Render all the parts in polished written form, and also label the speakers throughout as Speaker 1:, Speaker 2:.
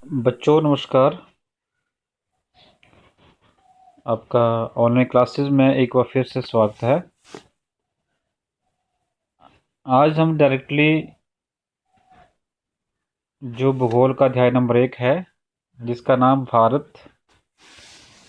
Speaker 1: बच्चों नमस्कार। आपका ऑनलाइन क्लासेस में एक बार फिर से स्वागत है। आज हम डायरेक्टली जो भूगोल का अध्याय नंबर 1 है, जिसका नाम भारत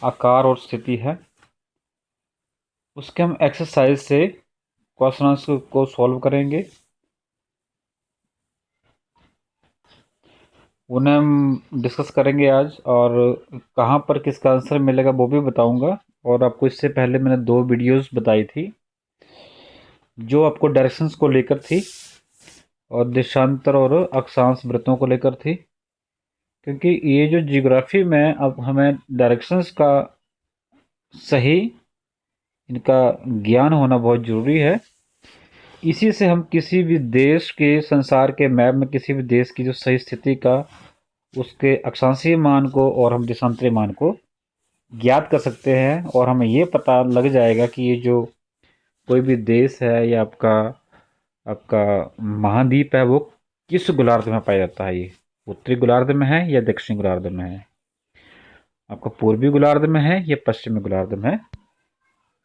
Speaker 1: आकार और स्थिति है, उसके हम एक्सरसाइज से क्वेश्चन को सॉल्व करेंगे। उन्हें हम डिस्कस करेंगे आज, और कहाँ पर किसका आंसर मिलेगा वो भी बताऊंगा। और आपको इससे पहले मैंने 2 वीडियोस बताई थी जो आपको डायरेक्शंस को लेकर थी और देशांतर और अक्षांश वृत्तों को लेकर थी, क्योंकि ये जो जियोग्राफी में अब हमें डायरेक्शंस का सही इनका ज्ञान होना बहुत ज़रूरी है। इसी से हम किसी भी देश के, संसार के मैप में किसी भी देश की जो सही स्थिति का, उसके अक्षांशीय मान को और हम देशांतरीय मान को ज्ञात कर सकते हैं। और हमें ये पता लग जाएगा कि ये जो कोई भी देश है या आपका आपका महाद्वीप है, वो किस गोलार्ध में पाया जाता है। ये उत्तरी गोलार्ध में है या दक्षिणी गोलार्ध में है, आपका पूर्वी गोलार्ध में है या पश्चिमी गोलार्ध में है।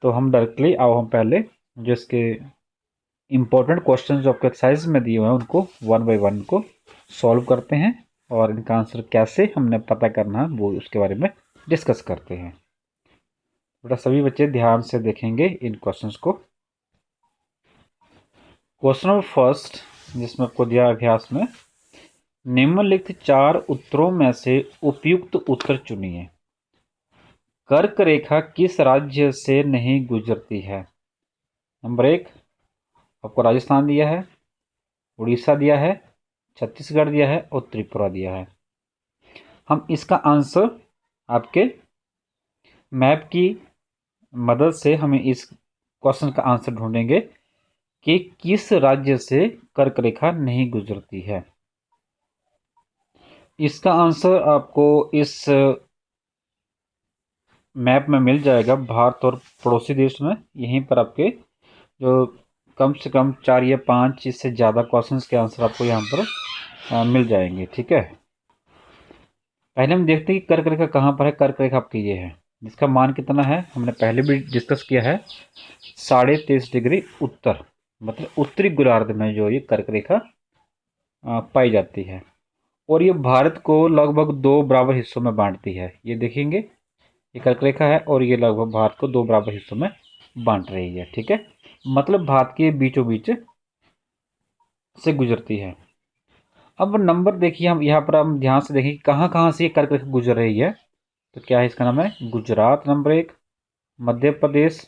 Speaker 1: तो हम डायरेक्टली आओ हम पहले जो इसके इम्पोर्टेंट क्वेश्चन जो आपके एक्सरसाइज में दिए हुए हैं उनको वन बाय वन को सॉल्व करते हैं, और इनका आंसर कैसे हमने पता करना है वो उसके बारे में डिस्कस करते हैं। बेटा सभी बच्चे ध्यान से देखेंगे इन क्वेश्चंस को। क्वेश्चन नंबर फर्स्ट, जिसमें आपको दिया अभ्यास में, निम्नलिखित 4 उत्तरों में से उपयुक्त उत्तर चुनिए। कर्क रेखा किस राज्य से नहीं गुजरती है? नंबर 1 आपको राजस्थान दिया है, उड़ीसा दिया है, छत्तीसगढ़ दिया है और त्रिपुरा दिया है। हम इसका आंसर आपके मैप की मदद से हमें इस क्वेश्चन का आंसर ढूंढेंगे कि किस राज्य से कर्क रेखा नहीं गुजरती है। इसका आंसर आपको इस मैप में मिल जाएगा, भारत और पड़ोसी देश में। यहीं पर आपके जो कम से कम 4 या 5 इससे ज़्यादा क्वेश्चंस के आंसर आपको यहाँ पर मिल जाएंगे। ठीक है, पहले हम देखते हैं कि कर्क रेखा कहाँ पर है। कर्क रेखा आपकी ये है, जिसका मान कितना है हमने पहले भी डिस्कस किया है, 23.5 डिग्री उत्तर, मतलब उत्तरी गोलार्ध में जो ये कर्क रेखा पाई जाती है। और ये भारत को लगभग 2 बराबर हिस्सों में बांटती है। ये देखेंगे, ये कर्क रेखा है और ये लगभग भारत को 2 बराबर हिस्सों में बांट रही है। ठीक है, मतलब भारत के बीचों बीच से गुजरती है। अब नंबर देखिए, हम यहाँ पर हम ध्यान से देखिए कहाँ कहाँ से ये कर्क रेखा गुजर रही है। तो क्या है इसका नाम है गुजरात नंबर 1, मध्य प्रदेश।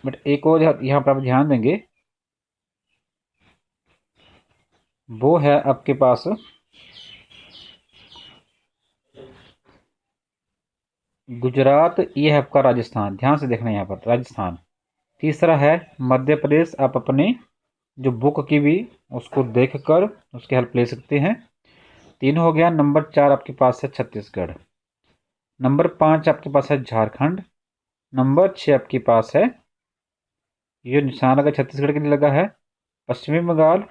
Speaker 1: बट एक और यहाँ पर आप ध्यान देंगे, वो है आपके पास गुजरात, ये है आपका राजस्थान। ध्यान से देखना यहाँ पर राजस्थान। तीसरा है मध्य प्रदेश। आप अपने जो बुक की भी उसको देखकर उसकी हेल्प ले सकते हैं। 3 हो गया। नंबर 4 आपके पास है छत्तीसगढ़। नंबर 5 आपके पास है झारखंड। नंबर 6 आपके पास है, ये निशान अगर छत्तीसगढ़ के लिए लगा है, पश्चिमी बंगाल।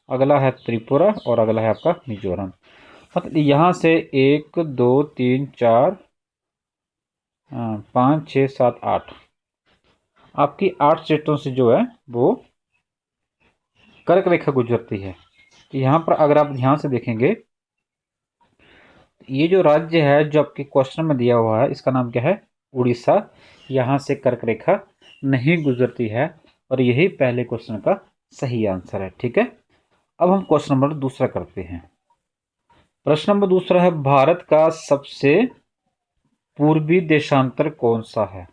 Speaker 1: अगला है त्रिपुरा और अगला है आपका मिजोरम। मतलब यहाँ से 1 2 3 4 5 6 7 8 आपकी 8 स्टेटों से जो है वो कर्क रेखा गुजरती है। तो यहाँ पर अगर आप ध्यान से देखेंगे, ये जो राज्य है जो आपके क्वेश्चन में दिया हुआ है, इसका नाम क्या है? उड़ीसा। यहाँ से कर्क रेखा नहीं गुजरती है, और यही पहले क्वेश्चन का सही आंसर है। ठीक है, अब हम क्वेश्चन नंबर दूसरा करते हैं। प्रश्न नंबर दूसरा है, भारत का सबसे पूर्वी देशांतर कौन सा है?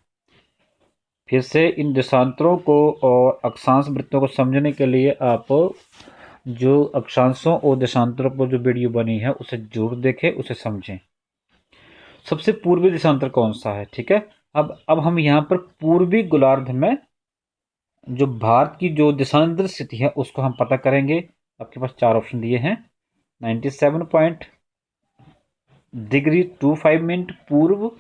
Speaker 1: फिर से इन देशांतरों को और अक्षांश वृत्तों को समझने के लिए आप जो अक्षांशों और देशांतरों पर जो वीडियो बनी है उसे जरूर देखें, उसे समझें। सबसे पूर्वी देशांतर कौन सा है? ठीक है, अब हम यहाँ पर पूर्वी गोलार्ध में जो भारत की जो देशांतर स्थिति है उसको हम पता करेंगे। आपके पास 4 ऑप्शन दिए हैं। 97.25 पूर्व,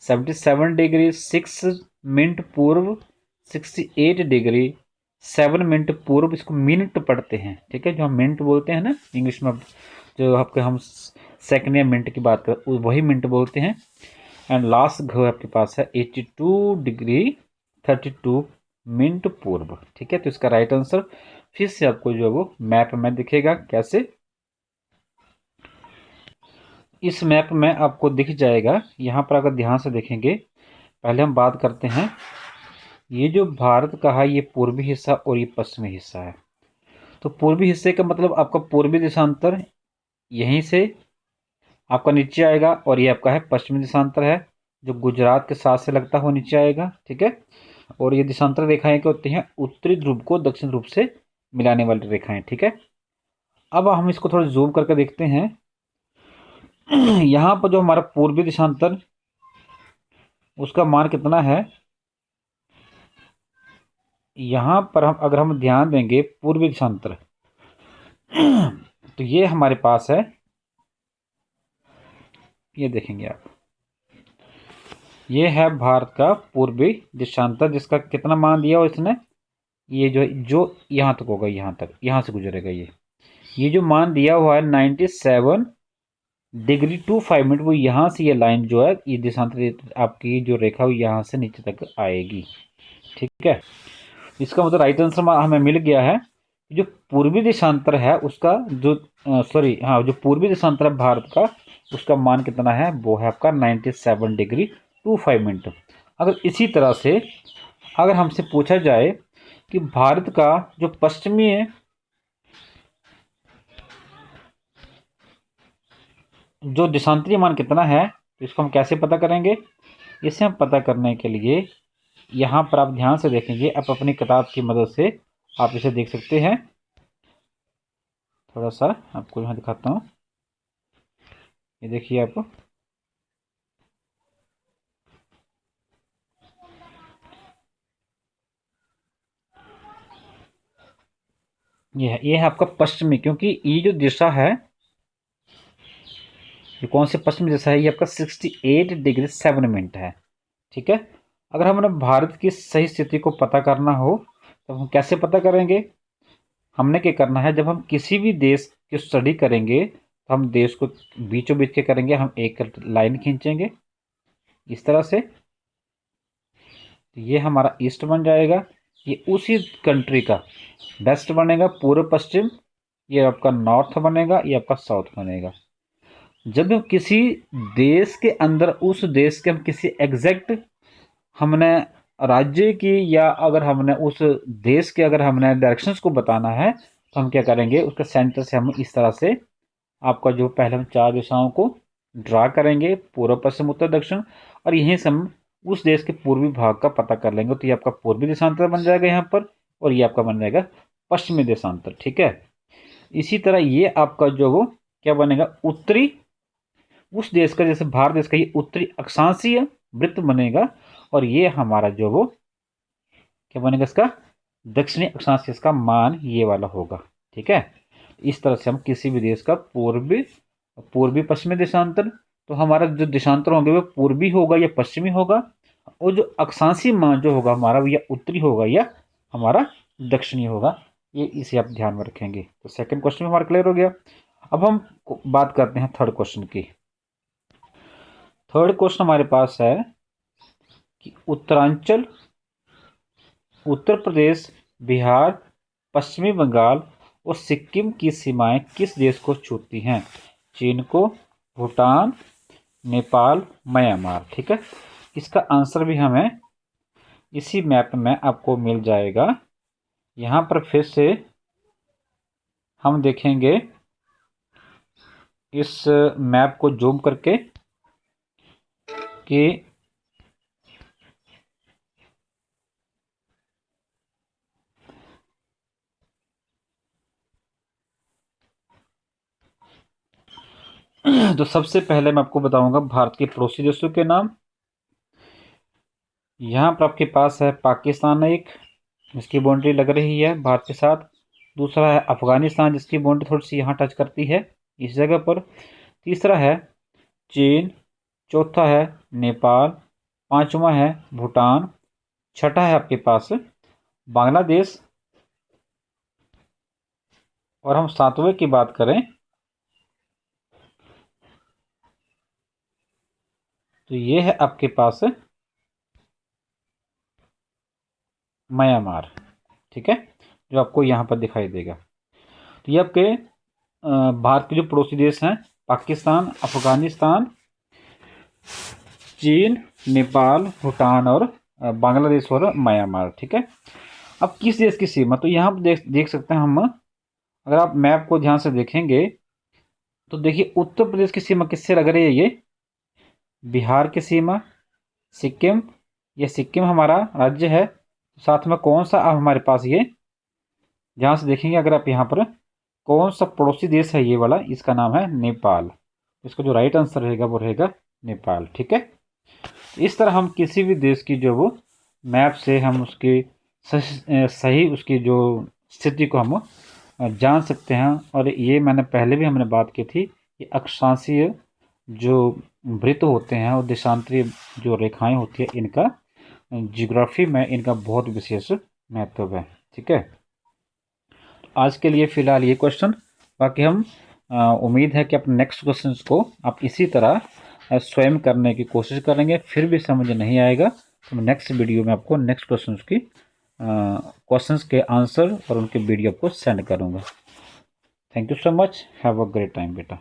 Speaker 1: 77 डिग्री 6 मिनट पूर्व, 68 डिग्री 7 मिनट पूर्व। इसको मिनट पढ़ते हैं। ठीक है, जो हम मिनट बोलते हैं ना इंग्लिश में, जो आपके हम सेकंड या मिनट की बात करें वही मिनट बोलते हैं। एंड लास्ट घ आपके पास है 82°32' पूर्व। ठीक है, तो इसका राइट आंसर फिर से आपको जो है वो मैप में दिखेगा। कैसे? इस मैप में आपको दिख जाएगा। यहाँ पर अगर ध्यान से देखेंगे, पहले हम बात करते हैं, ये जो भारत का है ये पूर्वी हिस्सा और ये पश्चिमी हिस्सा है। तो पूर्वी हिस्से का मतलब आपका पूर्वी देशांतर यहीं से आपका नीचे आएगा, और ये आपका है पश्चिमी देशांतर है जो गुजरात के साथ से लगता हुआ नीचे आएगा। ठीक है, और ये देशांतर रेखाएं क्या होती हैं? उत्तरी ध्रुव को दक्षिण ध्रुव से मिलाने वाली रेखाएं। ठीक है, अब हम इसको थोड़ा जूम करके देखते हैं। यहाँ पर जो हमारा पूर्वी देशांतर उसका मान कितना है, यहाँ पर हम अगर हम ध्यान देंगे पूर्वी देशांतर तो ये हमारे पास है, ये देखेंगे आप, ये है भारत का पूर्वी देशांतर जिसका कितना मान दिया और इसने, ये जो यहाँ तक होगा, यहाँ तक, यहाँ से गुजरेगा ये जो मान दिया हुआ है 97°25', वो यहाँ से ये लाइन जो है ये देशांतर आपकी जो रेखा वो यहाँ से नीचे तक आएगी। ठीक है, इसका मतलब राइट आंसर हमें मिल गया है। जो पूर्वी देशांतर है उसका जो जो पूर्वी देशांतर है भारत का, उसका मान कितना है? वो है आपका 97°25'। अगर इसी तरह से अगर हमसे पूछा जाए कि भारत का जो पश्चिमी है, जो देशांतरीय मान कितना है, तो इसको हम कैसे पता करेंगे? इसे हम पता करने के लिए यहाँ पर आप ध्यान से देखेंगे, आप अपनी किताब की मदद से आप इसे देख सकते हैं। थोड़ा सा आपको यहाँ दिखाता हूँ, ये देखिए आप, ये है आपका पश्चिमी, क्योंकि ये जो दिशा है, ये कौन सी पश्चिमी दिशा है? ये आपका 68°7' है। ठीक है, अगर हमने भारत की सही स्थिति को पता करना हो तो हम कैसे पता करेंगे? हमने क्या करना है, जब हम किसी भी देश की स्टडी करेंगे तो हम देश को बीचों बीच के करेंगे, हम एक लाइन खींचेंगे इस तरह से, ये हमारा ईस्ट बन जाएगा, ये उसी कंट्री का वेस्ट बनेगा, पूर्व पश्चिम, ये आपका नॉर्थ बनेगा, ये आपका साउथ बनेगा। जब हम किसी देश के अंदर उस देश के हम किसी एग्जैक्ट हमने राज्य की, या अगर हमने उस देश के अगर हमने डायरेक्शंस को बताना है तो हम क्या करेंगे, उसके सेंटर से हम इस तरह से आपका जो पहले हम 4 दिशाओं को ड्रा करेंगे, पूर्व पश्चिम उत्तर दक्षिण, और यहीं से हम उस देश के पूर्वी भाग का पता कर लेंगे। तो ये आपका पूर्वी देशांतर बन जाएगा यहाँ पर, और ये आपका बन जाएगा पश्चिमी देशांतर। ठीक है, इसी तरह ये आपका जो वो क्या बनेगा, उत्तरी, उस देश का, जैसे भारत देश का ये उत्तरी अक्षांशीय वृत्त बनेगा, और ये हमारा जो वो क्या बनेगा, इसका दक्षिणी अक्षांश, इसका मान ये वाला होगा। ठीक है, इस तरह से हम किसी भी देश का पूर्वी पश्चिमी देशांतर, तो हमारा जो देशांतर होंगे वो पूर्वी होगा या पश्चिमी होगा, और जो अक्षांशीय मान जो होगा हमारा वो या उत्तरी होगा या हमारा दक्षिणी होगा। ये इसे आप ध्यान में रखेंगे। तो सेकंड क्वेश्चन हमारा क्लियर हो गया। अब हम बात करते हैं थर्ड क्वेश्चन की। थर्ड क्वेश्चन हमारे पास है कि उत्तरांचल, उत्तर प्रदेश, बिहार, पश्चिमी बंगाल और सिक्किम की सीमाएं किस देश को छूती हैं? चीन को, भूटान, नेपाल, म्यांमार। ठीक है, इसका आंसर भी हमें इसी मैप में आपको मिल जाएगा। यहाँ पर फिर से हम देखेंगे इस मैप को जूम करके कि तो सबसे पहले मैं आपको बताऊंगा भारत के पड़ोसी देशों के नाम। यहाँ पर आपके पास है पाकिस्तान, एक जिसकी बाउंड्री लग रही है भारत के साथ। दूसरा है अफगानिस्तान, जिसकी बाउंड्री थोड़ी सी यहाँ टच करती है इस जगह पर। तीसरा है चीन, चौथा है नेपाल, पांचवा है भूटान, छठा है आपके पास बांग्लादेश, और हम सातवें की बात करें तो ये है आपके पास म्यांमार, ठीक है, जो आपको यहाँ पर दिखाई देगा। तो ये आपके भारत के जो पड़ोसी देश हैं, पाकिस्तान, अफगानिस्तान, चीन, नेपाल, भूटान और बांग्लादेश और म्यांमार, ठीक है। अब किस देश की सीमा, तो यहाँ पर देख सकते हैं हम, अगर आप मैप को ध्यान से देखेंगे तो देखिए उत्तर प्रदेश की सीमा किससे लग रही है, ये बिहार की सीमा, सिक्किम, ये सिक्किम हमारा राज्य है, साथ में कौन सा अब हमारे पास ये, ध्यान से देखेंगे अगर आप यहाँ पर, कौन सा पड़ोसी देश है ये वाला, इसका नाम है नेपाल। इसका जो राइट आंसर रहेगा वो रहेगा नेपाल, ठीक है। इस तरह हम किसी भी देश की जो वो मैप से हम उसकी सही उसकी जो स्थिति को हम जान सकते हैं। और ये मैंने पहले भी हमने बात की थी, ये अक्षांशीय जो वृत्त होते हैं और देशांतरीय जो रेखाएं होती है, इनका ज्योग्राफी में इनका बहुत विशेष महत्व है, ठीक है। आज के लिए फ़िलहाल ये क्वेश्चन, बाकी हम उम्मीद है कि अपने नेक्स्ट क्वेश्चन को आप इसी तरह स्वयं करने की कोशिश करेंगे। फिर भी समझ नहीं आएगा तो मैं नेक्स्ट वीडियो में आपको नेक्स्ट क्वेश्चंस के आंसर और उनके वीडियो आपको सेंड करूँगा। Thank you so much, have a great time बेटा।